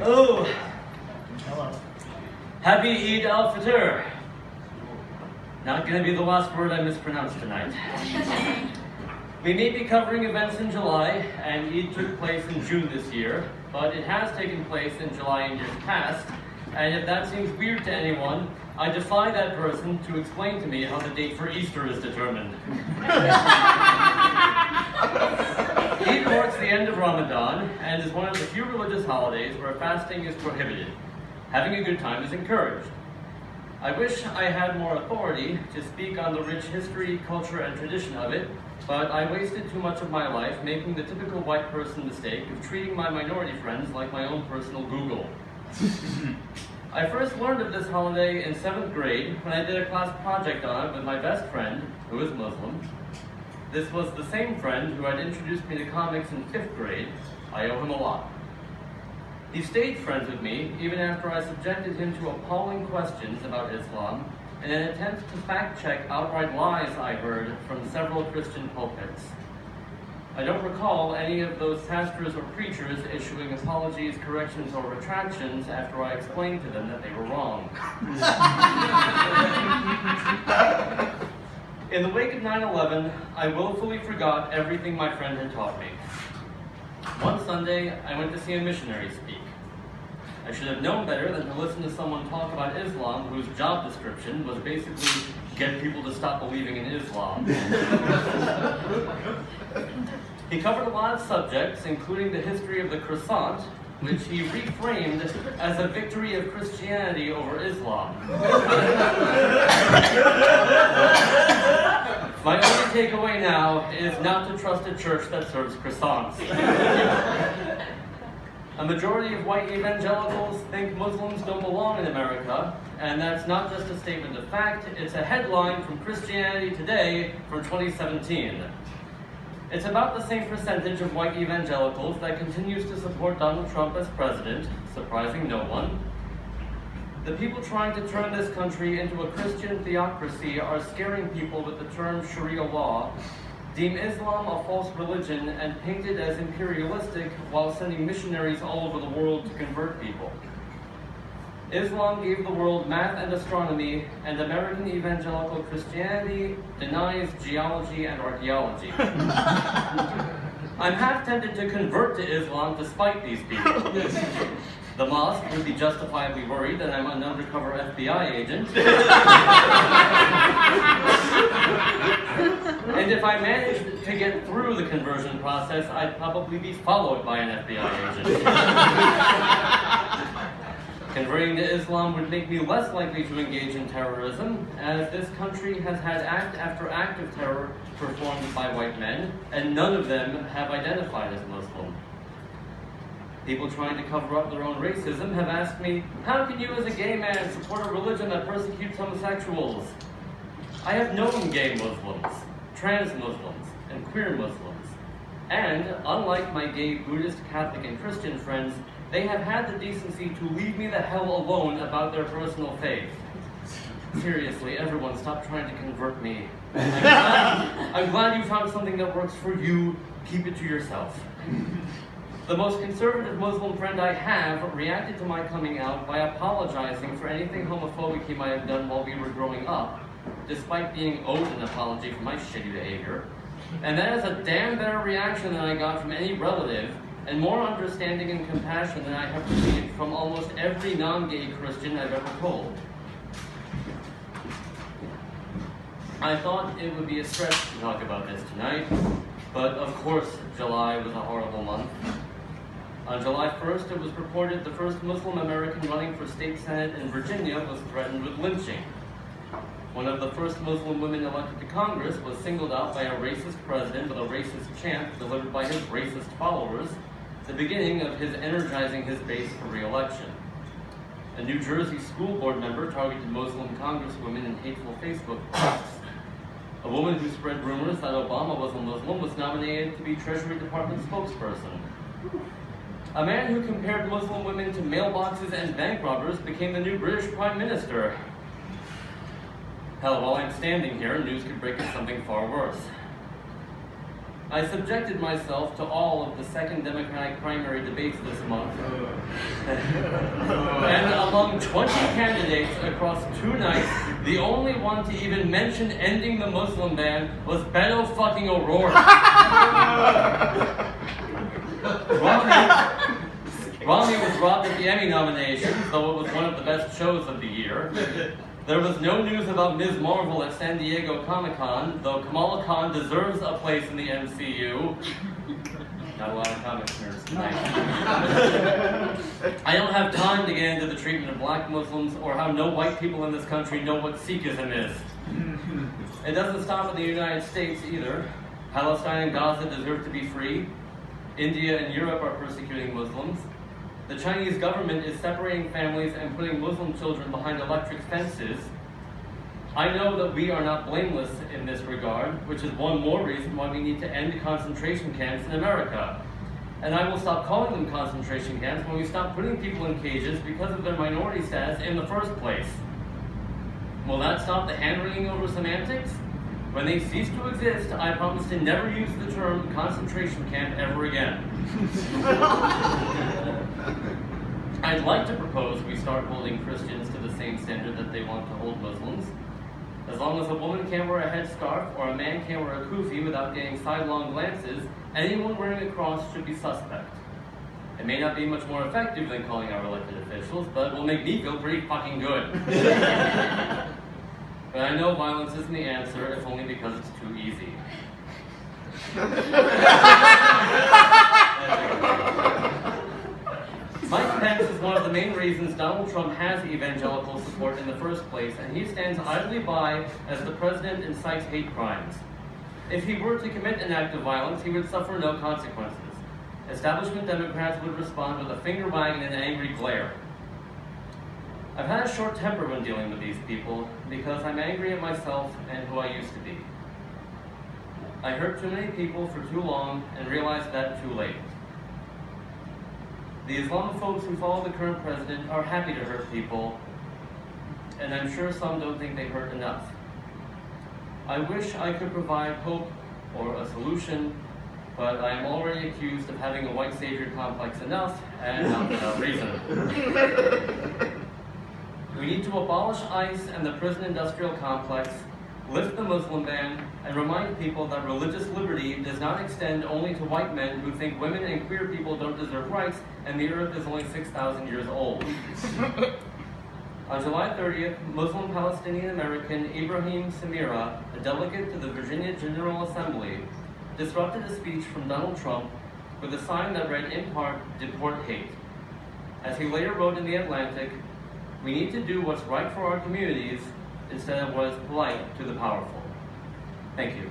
Oh, Hello. happy Eid al-Fitr. Not going to be the last word I mispronounce tonight. We may be covering events in July, and Eid took place in June this year, but it has taken place in July in years past, and if that seems weird to anyone, I defy that person to explain to me how the date for Easter is determined. Eid marks the end of Ramadan and is one of the few religious holidays where fasting is prohibited. Having a good time is encouraged. I wish I had more authority to speak on the rich history, culture, and tradition of it, but I wasted too much of my life making the typical white person mistake of treating my minority friends like my own personal Google. I first learned of this holiday in 7th grade when I did a class project on it with my best friend, who is Muslim. This was the same friend who had introduced me to comics in 5th grade. I owe him a lot. He stayed friends with me even after I subjected him to appalling questions about Islam in an attempt to fact-check outright lies I heard from several Christian pulpits. I don't recall any of those pastors or preachers issuing apologies, corrections, or retractions after I explained to them that they were wrong. In the wake of 9/11, I willfully forgot everything my friend had taught me. One Sunday, I went to see a missionary speak. I should have known better than to listen to someone talk about Islam whose job description was basically get people to stop believing in Islam. He covered a lot of subjects, including the history of the croissant, which he reframed as a victory of Christianity over Islam. My only takeaway now is not to trust a church that serves croissants. A majority of white evangelicals think Muslims don't belong in America, and that's not just a statement of fact, it's a headline from Christianity Today from 2017. It's about the same percentage of white evangelicals that continues to support Donald Trump as president, surprising no one. The people trying to turn this country into a Christian theocracy are scaring people with the term Sharia law, deem Islam a false religion, and paint it as imperialistic while sending missionaries all over the world to convert people. Islam gave the world math and astronomy, and American evangelical Christianity denies geology and archaeology. I'm half tempted to convert to Islam despite these people. The mosque would be justifiably worried that I'm an undercover FBI agent. And if I managed to get through the conversion process, I'd probably be followed by an FBI agent. Converting to Islam would make me less likely to engage in terrorism, as this country has had act after act of terror performed by white men, and none of them have identified as Muslim. People trying to cover up their own racism have asked me, how can you as a gay man support a religion that persecutes homosexuals? I have known gay Muslims, trans Muslims, and queer Muslims. And, unlike my gay Buddhist, Catholic, and Christian friends, they have had the decency to leave me the hell alone about their personal faith. Seriously, everyone, stop trying to convert me. I'm glad you found something that works for you. Keep it to yourself. The most conservative Muslim friend I have reacted to my coming out by apologizing for anything homophobic he might have done while we were growing up, despite being owed an apology for my shitty behavior. And that is a damn better reaction than I got from any relative, and more understanding and compassion than I have received from almost every non-gay Christian I've ever told. I thought it would be a stretch to talk about this tonight, but of course July was a horrible month. On July 1st, it was reported the first Muslim American running for state senate in Virginia was threatened with lynching. One of the first Muslim women elected to Congress was singled out by a racist president with a racist chant delivered by his racist followers, the beginning of his energizing his base for re-election. A New Jersey school board member targeted Muslim congresswomen in hateful Facebook posts. A woman who spread rumors that Obama was a Muslim was nominated to be Treasury Department spokesperson. A man who compared Muslim women to mailboxes and bank robbers became the new British Prime Minister. Hell, while I'm standing here, news could break of something far worse. I subjected myself to all of the second Democratic primary debates this month. And among 20 candidates across 2 nights, the only one to even mention ending the Muslim ban was Beto fucking O'Rourke. Romney was robbed at the Emmy nominations, though it was one of the best shows of the year. There was no news about Ms. Marvel at San Diego Comic-Con, though Kamala Khan deserves a place in the MCU. Not a lot of comics nerds tonight. I don't have time to get into the treatment of black Muslims or how no white people in this country know what Sikhism is. It doesn't stop in the United States either. Palestine and Gaza deserve to be free. India and Europe are persecuting Muslims. The Chinese government is separating families and putting Muslim children behind electric fences. I know that we are not blameless in this regard, which is one more reason why we need to end concentration camps in America. And I will stop calling them concentration camps when we stop putting people in cages because of their minority status in the first place. Will that stop the hand-wringing over semantics? When they cease to exist, I promise to never use the term concentration camp ever again. I'd like to propose we start holding Christians to the same standard that they want to hold Muslims. As long as a woman can't wear a headscarf or a man can't wear a kufi without getting sidelong glances, anyone wearing a cross should be suspect. It may not be much more effective than calling our elected officials, but it will make me feel pretty fucking good. But I know violence isn't the answer, if only because it's too easy. Mike Pence is one of the main reasons Donald Trump has evangelical support in the first place, and he stands idly by as the president incites hate crimes. If he were to commit an act of violence, he would suffer no consequences. Establishment Democrats would respond with a finger wag and an angry glare. I've had a short temper when dealing with these people because I'm angry at myself and who I used to be. I hurt too many people for too long and realized that too late. The Islamophobes who follow the current president are happy to hurt people, and I'm sure some don't think they hurt enough. I wish I could provide hope or a solution, but I am already accused of having a white savior complex enough, and not without reason. We need to abolish ICE and the prison industrial complex, lift the Muslim ban, and remind people that religious liberty does not extend only to white men who think women and queer people don't deserve rights and the earth is only 6,000 years old. On July 30th, Muslim Palestinian American Ibrahim Samira, a delegate to the Virginia General Assembly, disrupted a speech from Donald Trump with a sign that read in part, "Deport hate." As he later wrote in The Atlantic, "We need to do what's right for our communities instead of what is polite to the powerful." Thank you.